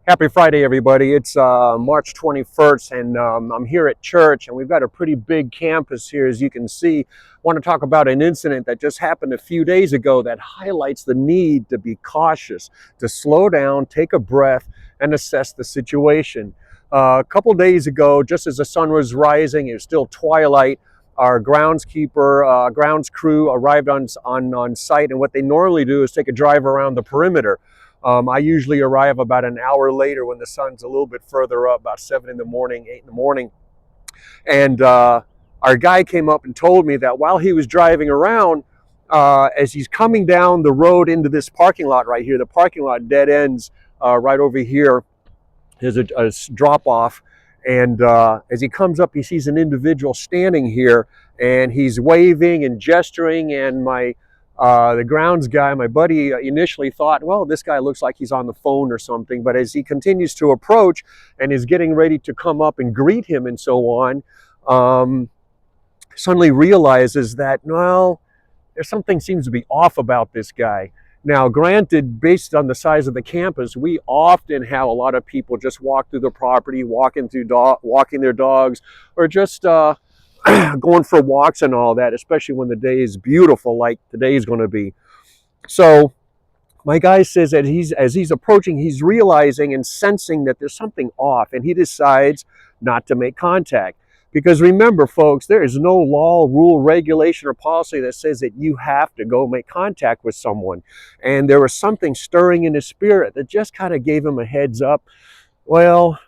Happy Friday, everybody. It's March 21st, and I'm here at church, and we've got a pretty big campus here, as you can see. I want to talk about an incident that just happened a few days ago that highlights the need to be cautious, to slow down, take a breath, and assess the situation. A couple days ago, just as the sun was rising, it was still twilight, our grounds crew arrived on site, and what they normally do is take a drive around the perimeter. I usually arrive about an hour later when the sun's a little bit further up, about 7 in the morning, 8 in the morning. And our guy came up and told me that while he was driving around, as he's coming down the road into this parking lot right here, the parking lot dead ends right over here. There's a drop off. And as he comes up, he sees an individual standing here, and he's waving and gesturing, and the grounds guy, my buddy, initially thought, well, this guy looks like he's on the phone or something. But as he continues to approach and is getting ready to come up and greet him and so on, suddenly realizes that, well, there's something seems to be off about this guy. Now, granted, based on the size of the campus, we often have a lot of people just walk through the property, walking their dogs, or just going for walks and all that, especially when the day is beautiful like today is going to be. So my guy says that as he's approaching, he's realizing and sensing that there's something off, and he decides not to make contact. Because remember, folks, there is no law, rule, regulation, or policy that says that you have to go make contact with someone. And there was something stirring in his spirit that just kind of gave him a heads up. Well,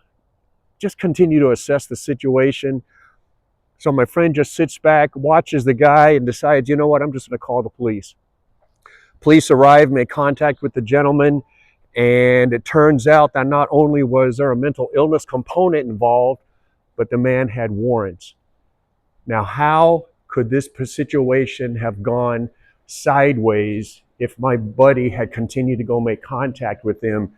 just continue to assess the situation. So my friend just sits back, watches the guy, and decides, you know what, I'm just going to call the police. Police arrive, make contact with the gentleman, and it turns out that not only was there a mental illness component involved, but the man had warrants. Now, how could this situation have gone sideways if my buddy had continued to go make contact with him?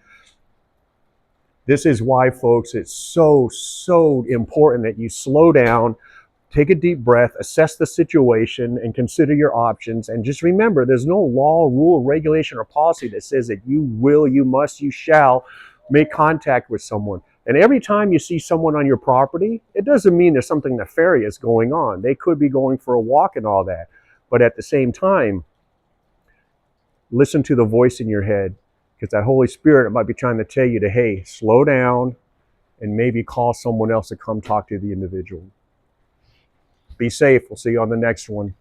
This is why, folks, it's so important that you slow down, take a deep breath, assess the situation, and consider your options. And just remember, there's no law, rule, regulation, or policy that says that you will, you must, you shall make contact with someone. And every time you see someone on your property, it doesn't mean there's something nefarious going on. They could be going for a walk and all that. But at the same time, listen to the voice in your head, because that Holy Spirit might be trying to tell you to, hey, slow down, and maybe call someone else to come talk to the individual. Be safe. We'll see you on the next one.